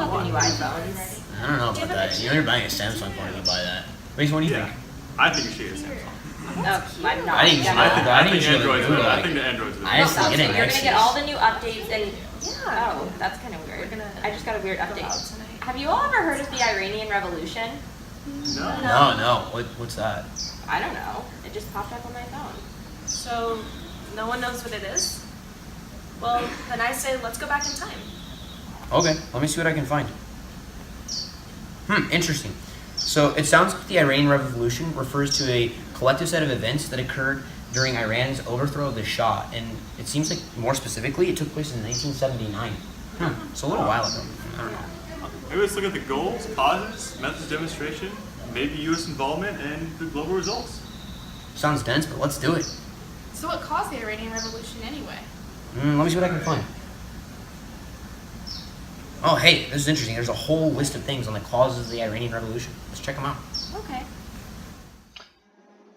about the new iPhones. I don't know about that. You know you're buying a Samsung phone if you buy that. Mason, what do you think? I think you should get a Samsung. No, I'm not. I think you should. I think you should Android's do it, I like- think the Android's I just No, get it you're next gonna get year. all the new updates and oh, that's kind of weird. I just got a weird update. Have you all ever heard of the Iranian Revolution? No. What's that? I don't know. It just popped up on my phone. So, no one knows what it is? Well, then I say let's go back in time. Okay, let me see what I can find. Interesting. So it sounds like the Iranian Revolution refers to a collective set of events that occurred during Iran's overthrow of the Shah, and it seems like more specifically it took place in 1979. So a little while ago. I don't know. Maybe let's look at the goals, causes, methods of demonstration, maybe U.S. involvement, and the global results. Sounds dense, but let's do it. So what caused the Iranian Revolution anyway? Let me see what I can find. Oh, hey, this is interesting. There's a whole list of things on the causes of the Iranian Revolution. Let's check them out. Okay.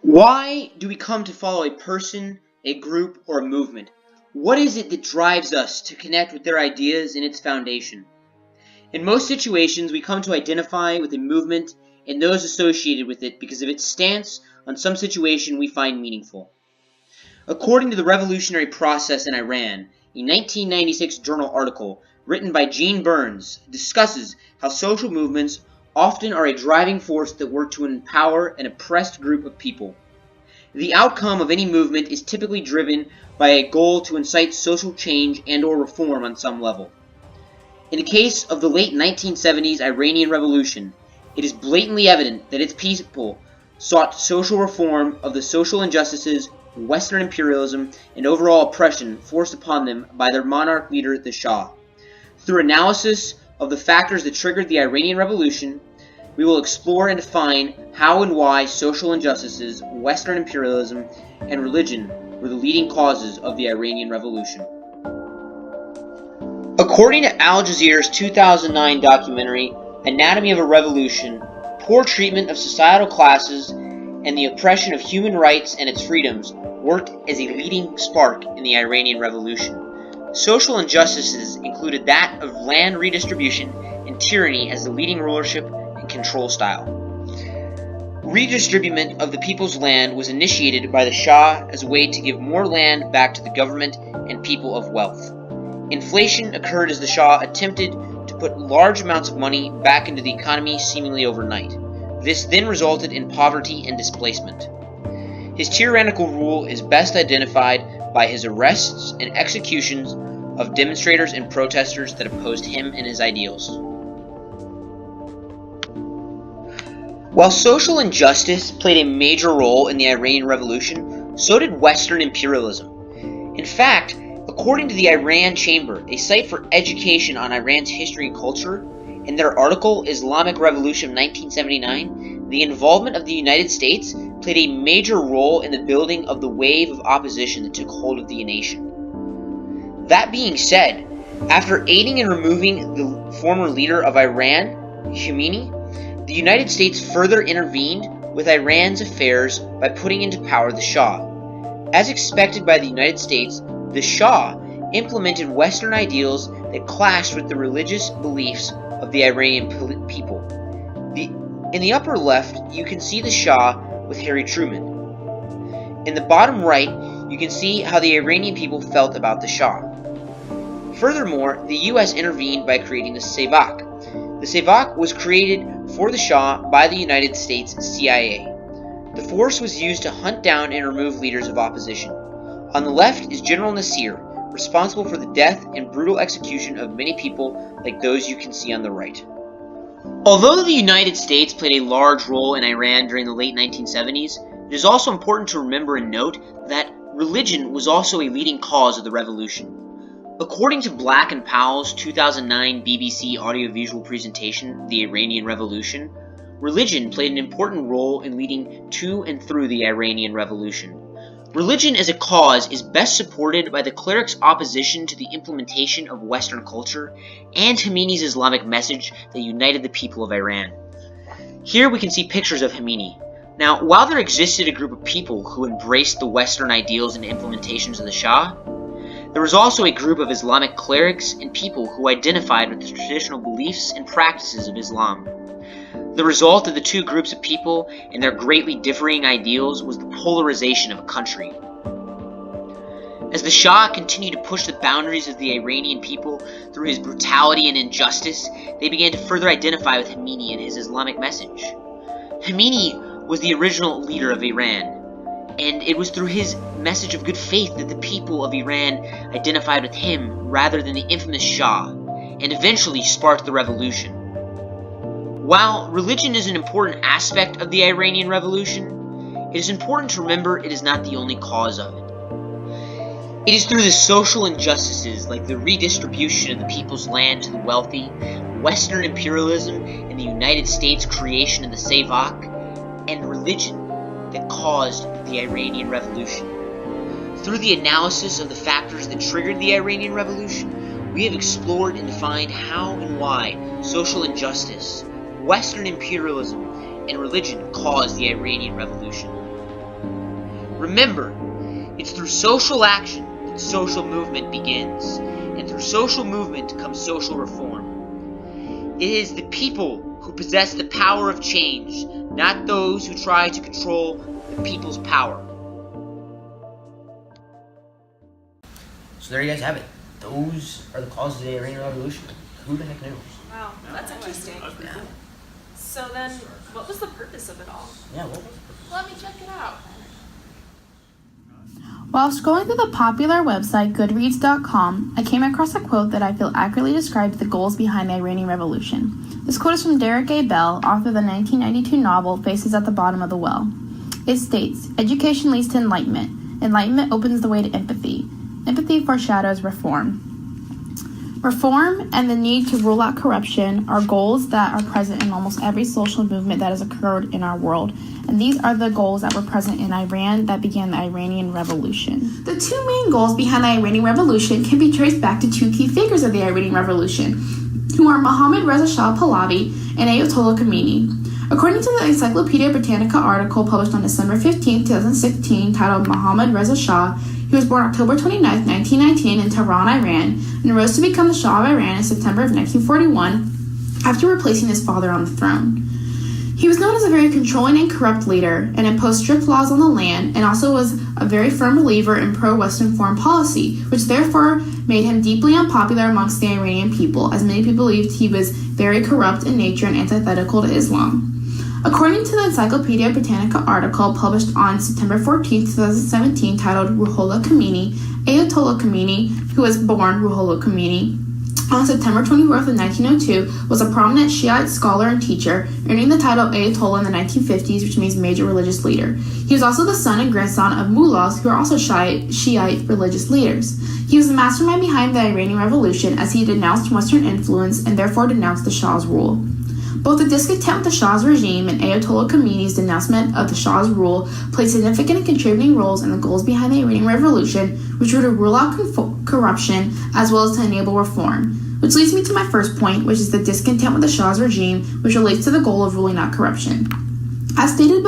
Why do we come to follow a person, a group, or a movement? What is it that drives us to connect with their ideas and its foundation? In most situations, we come to identify with a movement and those associated with it because of its stance on some situation we find meaningful. According to the revolutionary process in Iran, a 1996 journal article written by Gene Burns discusses how social movements often are a driving force that work to empower an oppressed group of people. The outcome of any movement is typically driven by a goal to incite social change and/or reform on some level. In the case of the late 1970s Iranian Revolution, it is blatantly evident that its people sought social reform of the social injustices, Western imperialism, and overall oppression forced upon them by their monarch leader, the Shah. Through analysis of the factors that triggered the Iranian Revolution, we will explore and define how and why social injustices, Western imperialism, and religion were the leading causes of the Iranian Revolution. According to Al Jazeera's 2009 documentary, Anatomy of a Revolution, poor treatment of societal classes and the oppression of human rights and its freedoms worked as a leading spark in the Iranian Revolution. Social injustices included that of land redistribution and tyranny as the leading rulership and control style. Redistribution of the people's land was initiated by the Shah as a way to give more land back to the government and people of wealth. Inflation occurred as the Shah attempted to put large amounts of money back into the economy seemingly overnight. This then resulted in poverty and displacement. His tyrannical rule is best identified by his arrests and executions of demonstrators and protesters that opposed him and his ideals. While social injustice played a major role in the Iranian Revolution, so did Western imperialism. In fact, according to the Iran Chamber, a site for education on Iran's history and culture, in their article Islamic Revolution of 1979, the involvement of the United States played a major role in the building of the wave of opposition that took hold of the nation. That being said, after aiding and removing the former leader of Iran, Khomeini, the United States further intervened with Iran's affairs by putting into power the Shah. As expected by the United States, the Shah implemented Western ideals that clashed with the religious beliefs of the Iranian people. In the upper left, you can see the Shah with Harry Truman. In the bottom right, you can see how the Iranian people felt about the Shah. Furthermore, the U.S. intervened by creating the Savak. The Savak was created for the Shah by the United States CIA. The force was used to hunt down and remove leaders of opposition. On the left is General Nasir, responsible for the death and brutal execution of many people like those you can see on the right. Although the United States played a large role in Iran during the late 1970s, it is also important to remember and note that religion was also a leading cause of the revolution. According to Black and Powell's 2009 BBC audiovisual presentation, The Iranian Revolution, religion played an important role in leading to and through the Iranian Revolution. Religion as a cause is best supported by the clerics' opposition to the implementation of Western culture and Khomeini's Islamic message that united the people of Iran. Here we can see pictures of Khomeini. Now, while there existed a group of people who embraced the Western ideals and implementations of the Shah, There was also a group of Islamic clerics and people who identified with the traditional beliefs and practices of Islam. The result of the two groups of people and their greatly differing ideals was the polarization of a country. As the Shah continued to push the boundaries of the Iranian people through his brutality and injustice, they began to further identify with Khomeini and his Islamic message. Khomeini was the original leader of Iran, and it was through his message of good faith that the people of Iran identified with him rather than the infamous Shah, and eventually sparked the revolution. While religion is an important aspect of the Iranian Revolution, it is important to remember it is not the only cause of it. It is through the social injustices like the redistribution of the people's land to the wealthy, Western imperialism, and the United States' creation of the Savak, and religion that caused the Iranian Revolution. Through the analysis of the factors that triggered the Iranian Revolution, we have explored and defined how and why social injustice, Western imperialism, and religion caused the Iranian Revolution. Remember, it's through social action that social movement begins, and through social movement comes social reform. It is the people who possess the power of change, not those who try to control the people's power. So there you guys have it. Those are the causes of the Iranian Revolution. Who the heck knows? Wow, that's interesting. That's pretty cool. So then, what was the purpose of it all? Yeah, well, Let me check it out. While scrolling through the popular website Goodreads.com, I came across a quote that I feel accurately describes the goals behind the Iranian Revolution. This quote is from Derek A. Bell, author of the 1992 novel Faces at the Bottom of the Well. It states, "Education leads to enlightenment. Enlightenment opens the way to empathy. Empathy foreshadows reform." Reform and the need to rule out corruption are goals that are present in almost every social movement that has occurred in our world. And these are the goals that were present in Iran that began the Iranian Revolution. The two main goals behind the Iranian Revolution can be traced back to two key figures of the Iranian Revolution, who are Mohammad Reza Shah Pahlavi and Ayatollah Khomeini. According to the Encyclopedia Britannica article published on December 15, 2016, titled Mohammad Reza Shah, he was born October 29, 1919 in Tehran, Iran, and rose to become the Shah of Iran in September of 1941 after replacing his father on the throne. He was known as a very controlling and corrupt leader and imposed strict laws on the land, and also was a very firm believer in pro-Western foreign policy, which therefore made him deeply unpopular amongst the Iranian people, as many people believed he was very corrupt in nature and antithetical to Islam. According to the Encyclopedia Britannica article published on September 14, 2017, titled Ruhollah Khomeini, Ayatollah Khomeini, who was born Ruhollah Khomeini on September 24th of 1902, was a prominent Shiite scholar and teacher, earning the title Ayatollah in the 1950s, which means major religious leader. He was also the son and grandson of mullahs, who are also Shiite religious leaders. He was the mastermind behind the Iranian Revolution, as he denounced Western influence and therefore denounced the Shah's rule. Both the discontent with the Shahs regime and Ayatollah Khomeini's denouncement of the Shah's rule played significant and contributing roles in the goals behind the Iranian Revolution, which were to rule out corruption as well as to enable reform. Which leads me to my first point, which is the discontent with the Shah's regime, which relates to the goal of ruling out corruption. As stated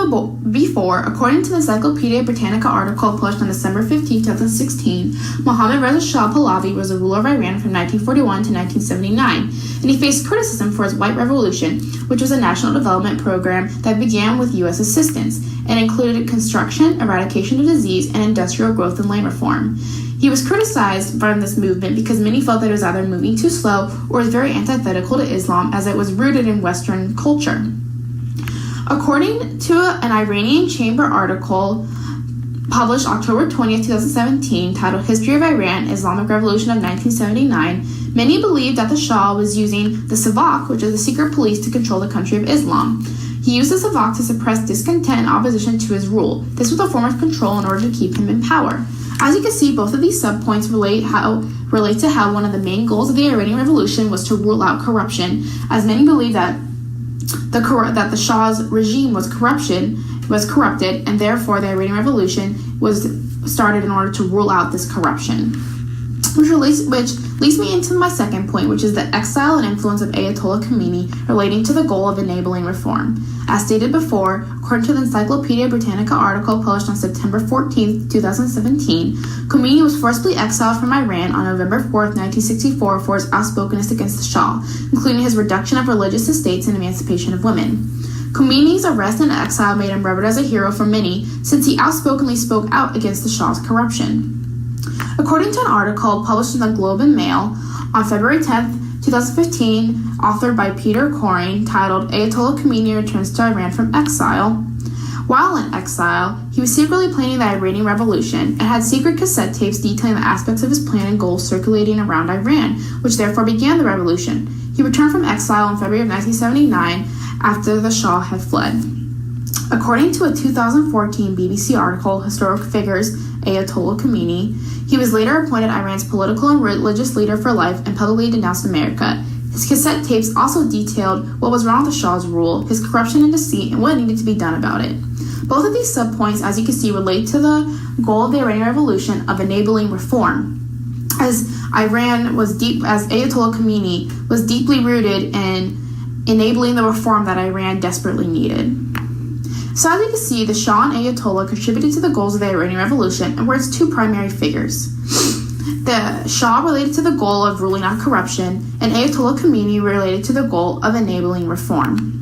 before, according to the Encyclopedia Britannica article published on December 15, 2016, Mohammad Reza Shah Pahlavi was the ruler of Iran from 1941 to 1979, and he faced criticism for his White Revolution, which was a national development program that began with U.S. assistance and included construction, eradication of disease, and industrial growth and land reform. He was criticized from this movement because many felt that it was either moving too slow or was very antithetical to Islam, as it was rooted in Western culture. According to an Iranian Chamber article published October 20, 2017, titled History of Iran, Islamic Revolution of 1979, many believed that the Shah was using the Savak, which is the secret police, to control the country of Islam. He used the Savak to suppress discontent and opposition to his rule. This was a form of control in order to keep him in power. As you can see, both of these subpoints relate to how one of the main goals of the Iranian Revolution was to rule out corruption, as many believe that the Shah's regime was corrupted, and therefore the Iranian Revolution was started in order to rule out this corruption. which leads me into my second point, which is the exile and influence of Ayatollah Khomeini relating to the goal of enabling reform. As stated before, according to the Encyclopedia Britannica article published on September 14, 2017, Khomeini was forcibly exiled from Iran on November 4, 1964 for his outspokenness against the Shah, including his reduction of religious estates and emancipation of women. Khomeini's arrest and exile made him revered as a hero for many, since he outspokenly spoke out against the Shah's corruption. According to an article published in the Globe and Mail on February 10, 2015, authored by Peter Coring, titled Ayatollah Khomeini Returns to Iran from Exile, while in exile, he was secretly planning the Iranian Revolution and had secret cassette tapes detailing the aspects of his plan and goals circulating around Iran, which therefore began the revolution. He returned from exile in February of 1979 after the Shah had fled. According to a 2014 BBC article, Historic Figures, Ayatollah Khomeini, he was later appointed Iran's political and religious leader for life and publicly denounced America. His cassette tapes also detailed what was wrong with the Shah's rule, his corruption and deceit, and what needed to be done about it. Both of these subpoints, as you can see, relate to the goal of the Iranian Revolution of enabling reform, as Ayatollah Khomeini was deeply rooted in enabling the reform that Iran desperately needed. So as you can see, the Shah and Ayatollah contributed to the goals of the Iranian Revolution and were its two primary figures. The Shah related to the goal of ruling out corruption, and Ayatollah Khomeini related to the goal of enabling reform.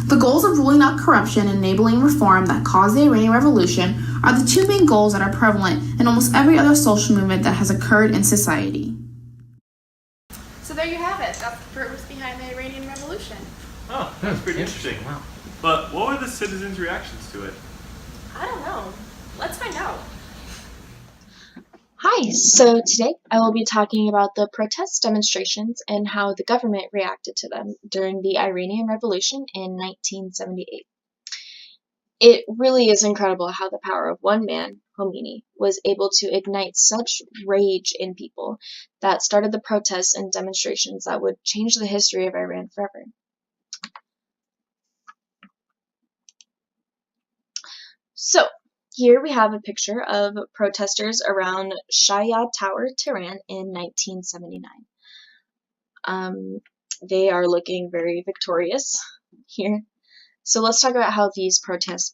The goals of ruling out corruption and enabling reform that caused the Iranian Revolution are the two main goals that are prevalent in almost every other social movement that has occurred in society. So there you have it. That's the purpose behind the Iranian Revolution. Oh, that's pretty interesting. Wow. But what were the citizens' reactions to it? I don't know. Let's find out. Hi, so today I will be talking about the protest demonstrations and how the government reacted to them during the Iranian Revolution in 1978. It really is incredible how the power of one man, Khomeini, was able to ignite such rage in people that started the protests and demonstrations that would change the history of Iran forever. So, here we have a picture of protesters around Shahs Tower, Tehran in 1979. They are looking very victorious here. So let's talk about how these protests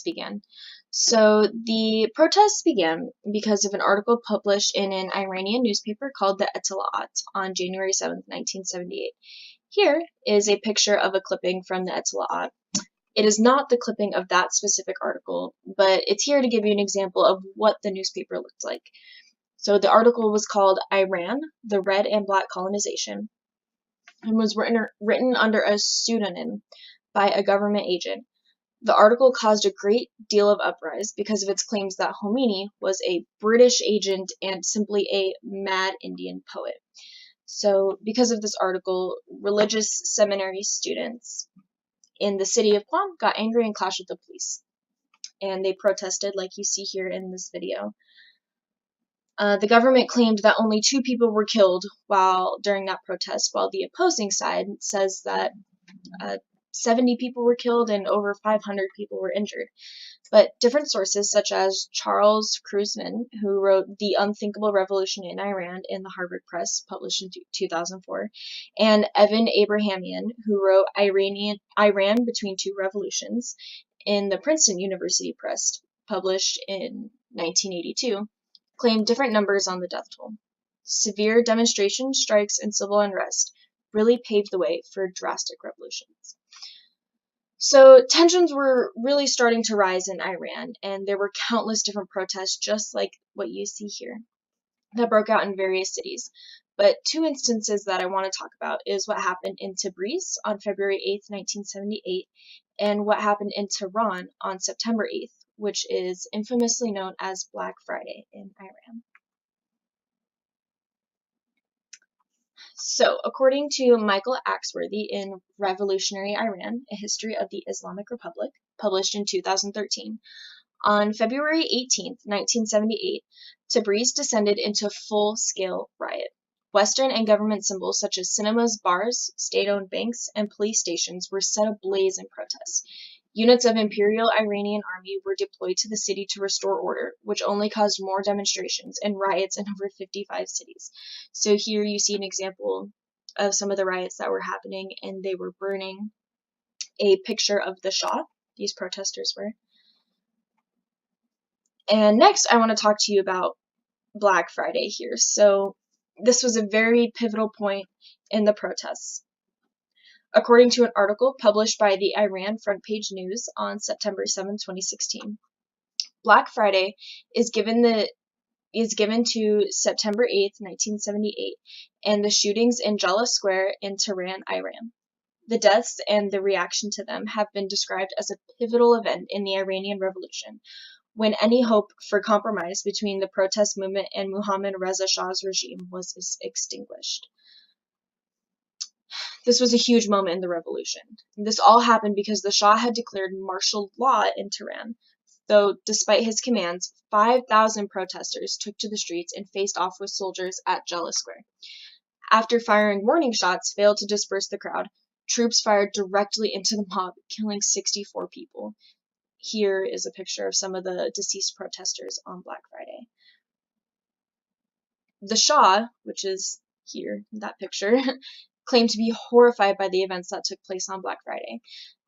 began. So the protests began because of an article published in an Iranian newspaper called the Etila'at on January 7, 1978. Here is a picture of a clipping from the Etila'at. It is not the clipping of that specific article, but it's here to give you an example of what the newspaper looked like. So the article was called Iran, the Red and Black Colonization, and was written under a pseudonym by a government agent. The article caused a great deal of uprise because of its claims that Khomeini was a British agent and simply a mad Indian poet. So because of this article, religious seminary students in the city of Qom got angry and clashed with the police. And they protested like you see here in this video. The government claimed that only 2 people were killed during that protest, while the opposing side says that 70 people were killed and over 500 people were injured. But different sources, such as Charles Krusman, who wrote The Unthinkable Revolution in Iran in the Harvard Press, published in 2004, and Evan Abrahamian, who wrote Iran Between Two Revolutions in the Princeton University Press, published in 1982, claimed different numbers on the death toll. Severe demonstrations, strikes, and civil unrest really paved the way for drastic revolutions. So tensions were really starting to rise in Iran, and there were countless different protests just like what you see here that broke out in various cities. But 2 instances that I want to talk about is what happened in Tabriz on February 8th, 1978, and what happened in Tehran on September 8th, which is infamously known as Black Friday in Iran. So, according to Michael Axworthy in Revolutionary Iran, A History of the Islamic Republic, published in 2013, on February 18, 1978, Tabriz descended into full-scale riot. Western and government symbols such as cinemas, bars, state-owned banks, and police stations were set ablaze in protest. Units of Imperial Iranian Army were deployed to the city to restore order, which only caused more demonstrations and riots in over 55 cities. So here you see an example of some of the riots that were happening, and they were burning a picture of the Shah, these protesters were. And next, I want to talk to you about Black Friday here. So this was a very pivotal point in the protests. According to an article published by the Iran Front Page News on September 7, 2016, Black Friday is given to September 8, 1978, and the shootings in Jaleh Square in Tehran, Iran. The deaths and the reaction to them have been described as a pivotal event in the Iranian Revolution, when any hope for compromise between the protest movement and Mohammad Reza Shah's regime was extinguished. This was a huge moment in the revolution. This all happened because the Shah had declared martial law in Tehran, though despite his commands, 5,000 protesters took to the streets and faced off with soldiers at Jaleh Square. After firing warning shots failed to disperse the crowd, troops fired directly into the mob, killing 64 people. Here is a picture of some of the deceased protesters on Black Friday. The Shah, which is here, that picture, claimed to be horrified by the events that took place on Black Friday.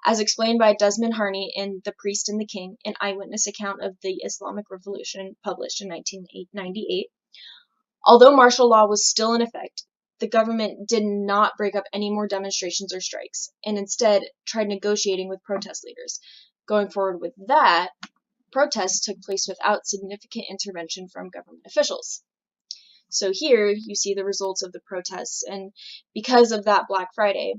As explained by Desmond Harney in The Priest and the King, an eyewitness account of the Islamic Revolution published in 1998, although martial law was still in effect, the government did not break up any more demonstrations or strikes, and instead tried negotiating with protest leaders. Going forward with that, protests took place without significant intervention from government officials. So here you see the results of the protests, and because of that Black Friday,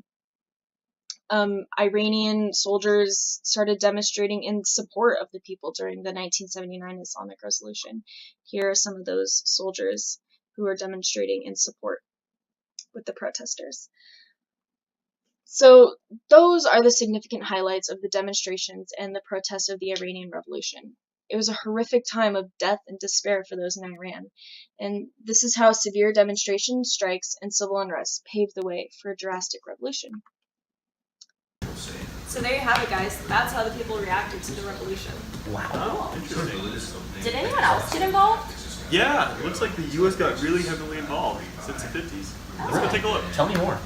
Iranian soldiers started demonstrating in support of the people during the 1979 Islamic Revolution. Here are some of those soldiers who are demonstrating in support with the protesters. So those are the significant highlights of the demonstrations and the protests of the Iranian Revolution. It was a horrific time of death and despair for those in Iran, and this is how severe demonstrations, strikes, and civil unrest paved the way for a drastic revolution. So there you have it, guys. That's how the people reacted to the revolution. Wow. Oh, interesting. Did anyone else get involved? Yeah, it looks like the U.S. got really heavily involved since the 50s. Let's go take a look. Tell me more.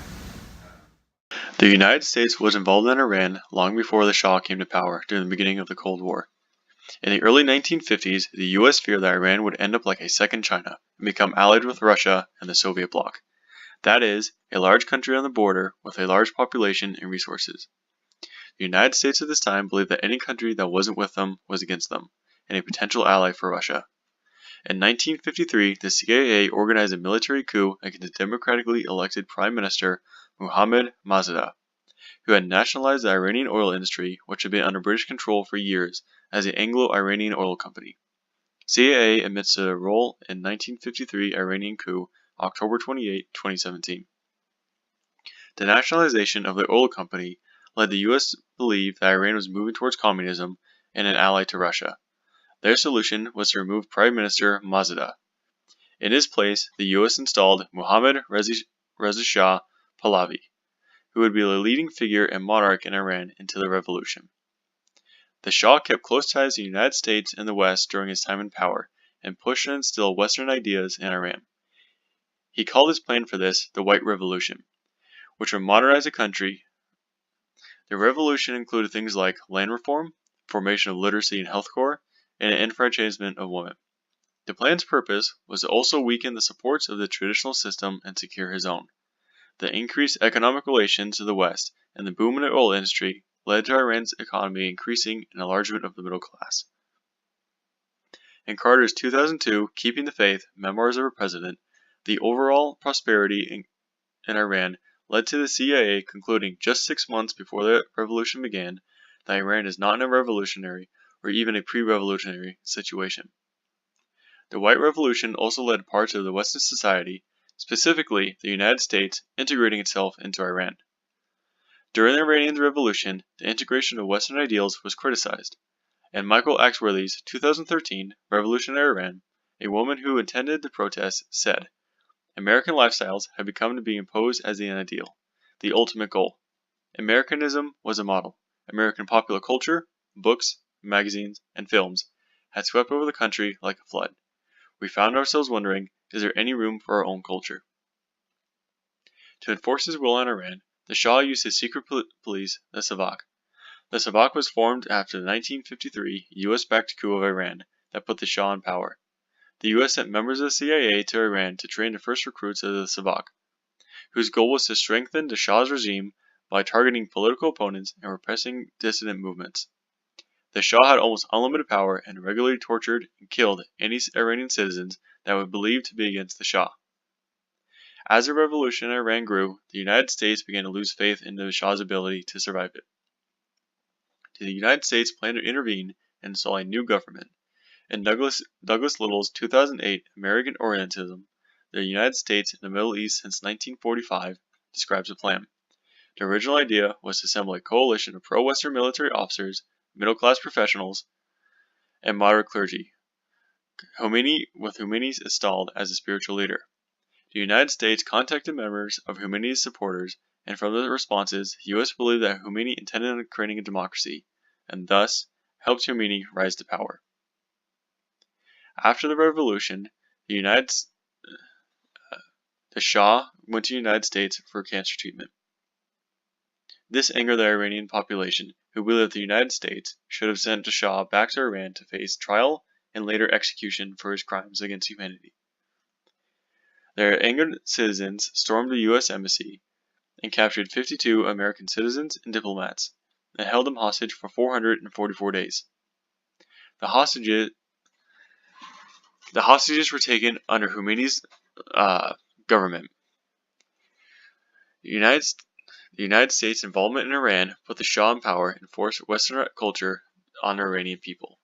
The United States was involved in Iran long before the Shah came to power during the beginning of the Cold War. In the early 1950s, the U.S. feared that Iran would end up like a second China and become allied with Russia and the Soviet bloc. That is, a large country on the border with a large population and resources. The United States at this time believed that any country that wasn't with them was against them, and a potential ally for Russia. In 1953, the CIA organized a military coup against the democratically elected Prime Minister Mohammad Mossadegh, who had nationalized the Iranian oil industry, which had been under British control for years, as the Anglo-Iranian Oil Company. CIA admits to their role in 1953 Iranian coup, October 28, 2017. The nationalization of the oil company led the U.S. to believe that Iran was moving towards communism and an ally to Russia. Their solution was to remove Prime Minister Mossadegh. In his place, the U.S. installed Mohammad Reza Shah Pahlavi, who would be the leading figure and monarch in Iran until the revolution. The Shah kept close ties to the United States and the West during his time in power, and pushed and instilled Western ideas in Iran. He called his plan for this the White Revolution, which would modernize the country. The revolution included things like land reform, formation of literacy and health corps, and an enfranchisement of women. The plan's purpose was to also weaken the supports of the traditional system and secure his own. The increased economic relations to the West and the boom in the oil industry led to Iran's economy increasing and enlargement of the middle class. In Carter's 2002 Keeping the Faith, Memoirs of a President, the overall prosperity in Iran led to the CIA concluding just 6 months before the revolution began that Iran is not in a revolutionary or even a pre-revolutionary situation. The White Revolution also led parts of the Western society, specifically the United States, integrating itself into Iran. During the Iranian Revolution, the integration of Western ideals was criticized. In Michael Axworthy's 2013 Revolutionary Iran, a woman who attended the protests said, "American lifestyles have become to be imposed as the ideal, the ultimate goal. Americanism was a model, American popular culture, books, magazines, and films had swept over the country like a flood. We found ourselves wondering, is there any room for our own culture? To enforce his will on Iran, the Shah used his secret police, the Savak. The Savak was formed after the 1953 US-backed coup of Iran that put the Shah in power. The US sent members of the CIA to Iran to train the first recruits of the Savak, whose goal was to strengthen the Shah's regime by targeting political opponents and repressing dissident movements. The Shah had almost unlimited power and regularly tortured and killed any Iranian citizens that were believed to be against the Shah. As the revolution in Iran grew, the United States began to lose faith in the Shah's ability to survive it. The United States planned to intervene and install a new government. In Douglas Little's 2008 American Orientalism, the United States in the Middle East since 1945 describes a plan. The original idea was to assemble a coalition of pro-Western military officers, middle-class professionals, and moderate clergy, with Khomeini installed as a spiritual leader. The United States contacted members of Khomeini's supporters, and from the responses, the U.S. believed that Khomeini intended on creating a democracy, and thus helped Khomeini rise to power. After the revolution, the Shah went to the United States for cancer treatment. This angered the Iranian population, who believed that the United States should have sent the Shah back to Iran to face trial and later execution for his crimes against humanity. Their angered citizens stormed the U.S. Embassy and captured 52 American citizens and diplomats, and held them hostage for 444 days. The hostages were taken under Khomeini's government. The United States' involvement in Iran put the Shah in power and forced Western culture on the Iranian people.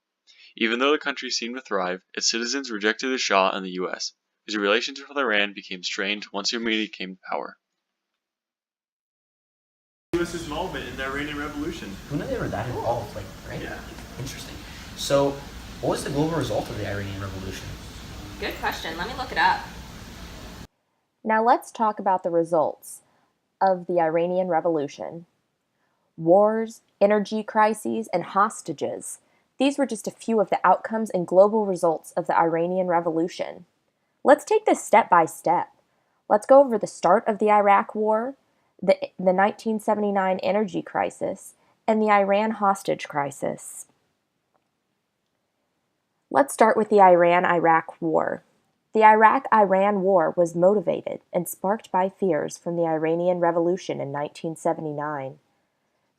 Even though the country seemed to thrive, its citizens rejected the Shah and the U.S., whose relationship with Iran became strained once Khomeini came to power. U.S.'s involvement in the Iranian Revolution. Who knew they were that involved? Right? Yeah. Interesting. So, what was the global result of the Iranian Revolution? Good question. Let me look it up. Now let's talk about the results of the Iranian Revolution. Wars, energy crises, and hostages. These were just a few of the outcomes and global results of the Iranian Revolution. Let's take this step by step. Let's go over the start of the Iraq War, the 1979 energy crisis, and the Iran hostage crisis. Let's start with the Iran-Iraq War. The Iraq-Iran War was motivated and sparked by fears from the Iranian Revolution in 1979.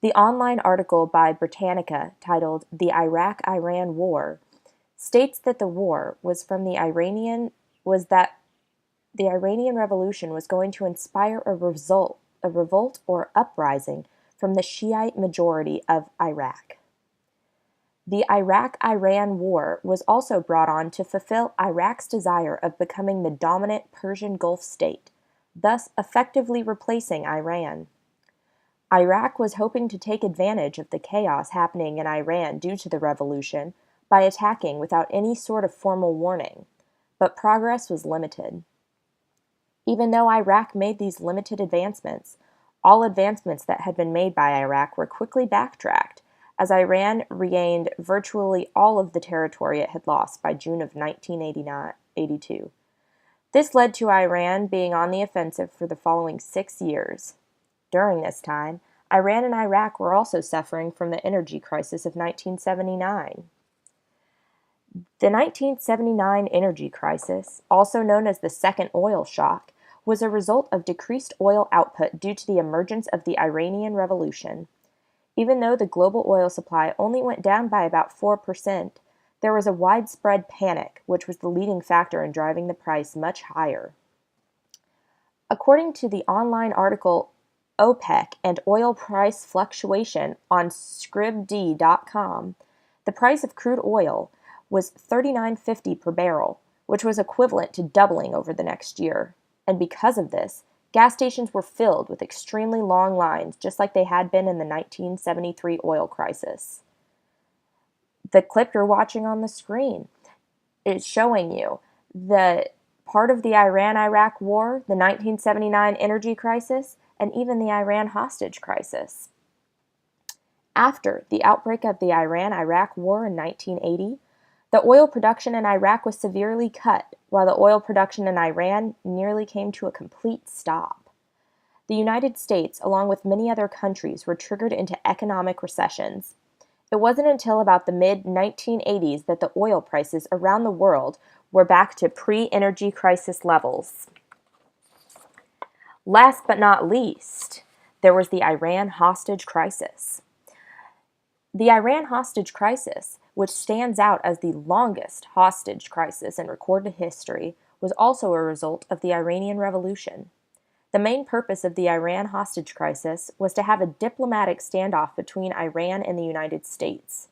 The online article by Britannica titled The Iraq-Iran War states that the war was that the Iranian Revolution was going to inspire a revolt or uprising from the Shiite majority of Iraq. The Iraq-Iran War was also brought on to fulfill Iraq's desire of becoming the dominant Persian Gulf state, thus effectively replacing Iran. Iraq was hoping to take advantage of the chaos happening in Iran due to the revolution by attacking without any sort of formal warning, but progress was limited. Even though Iraq made these limited advancements, all advancements that had been made by Iraq were quickly backtracked, as Iran regained virtually all of the territory it had lost by June of 1982. This led to Iran being on the offensive for the following 6 years. During this time, Iran and Iraq were also suffering from the energy crisis of 1979. The 1979 energy crisis, also known as the Second Oil Shock, was a result of decreased oil output due to the emergence of the Iranian Revolution. Even though the global oil supply only went down by about 4%, there was a widespread panic, which was the leading factor in driving the price much higher. According to the online article OPEC and Oil Price Fluctuation on Scribd.com, the price of crude oil was $39.50 per barrel, which was equivalent to doubling over the next year. And because of this, gas stations were filled with extremely long lines, just like they had been in the 1973 oil crisis. The clip you're watching on the screen is showing you the part of the Iran-Iraq War, the 1979 energy crisis, and even the Iran hostage crisis. After the outbreak of the Iran-Iraq War in 1980, the oil production in Iraq was severely cut, while the oil production in Iran nearly came to a complete stop. The United States, along with many other countries, were triggered into economic recessions. It wasn't until about the mid-1980s that the oil prices around the world were back to pre-energy crisis levels. Last but not least, there was the Iran hostage crisis. The Iran hostage crisis, which stands out as the longest hostage crisis in recorded history, was also a result of the Iranian Revolution. The main purpose of the Iran hostage crisis was to have a diplomatic standoff between Iran and the United States.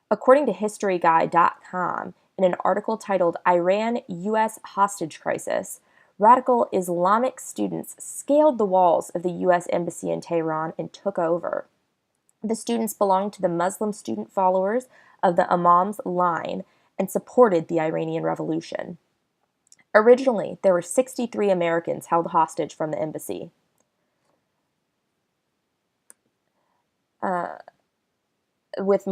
According to HistoryGuy.com, in an article titled Iran-U.S. Hostage Crisis, radical Islamic students scaled the walls of the U.S. Embassy in Tehran and took over. The students belonged to the Muslim student followers of the Imam's line and supported the Iranian Revolution. Originally, there were 63 Americans held hostage from the embassy. With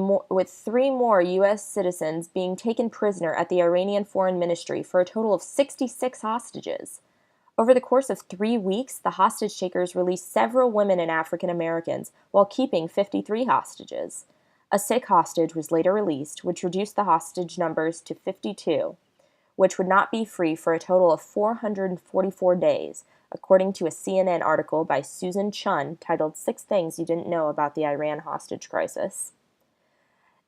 3 more U.S. citizens being taken prisoner at the Iranian Foreign Ministry for a total of 66 hostages. Over the course of 3 weeks, the hostage takers released several women and African Americans while keeping 53 hostages. A Sikh hostage was later released, which reduced the hostage numbers to 52, which would not be free for a total of 444 days, according to a CNN article by Susan Chun titled 6 Things You Didn't Know About the Iran Hostage Crisis.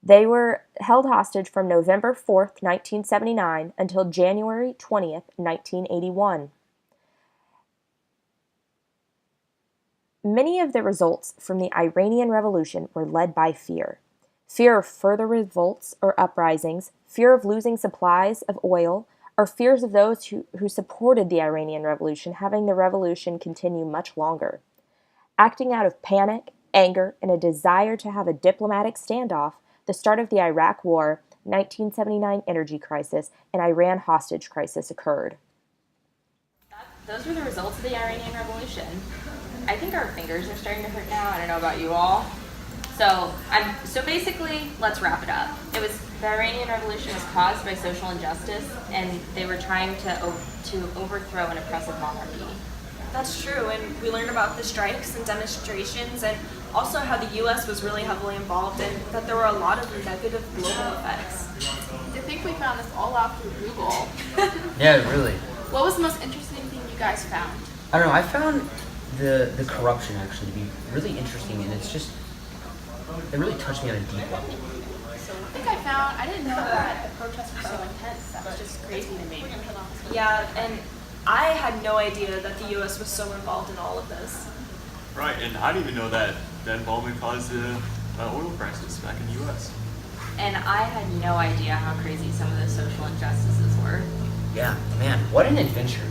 They were held hostage from November 4th, 1979 until January 20th, 1981. Many of the results from the Iranian Revolution were led by fear. Fear of further revolts or uprisings, fear of losing supplies of oil, or fears of those who supported the Iranian Revolution having the revolution continue much longer. Acting out of panic, anger, and a desire to have a diplomatic standoff, the start of the Iraq War, 1979 energy crisis, and Iran hostage crisis occurred. Those were the results of the Iranian Revolution. I think our fingers are starting to hurt now. I don't know about you all. So basically, let's wrap it up. The Iranian Revolution was caused by social injustice, and they were trying to overthrow an oppressive monarchy. That's true, and we learned about the strikes and demonstrations, and also how the U.S. was really heavily involved, and that there were a lot of negative global effects. I think we found this all out through Google. Yeah, really. What was the most interesting thing you guys found? I don't know. I found the corruption actually to be really interesting, and it really touched me on a deep level. I didn't know that the protests were so intense. That was just crazy to me. Yeah, and I had no idea that the U.S. was so involved in all of this. Right, and I didn't even know that involvement caused the oil crisis back in the U.S. And I had no idea how crazy some of the social injustices were. Yeah, man, what an adventure.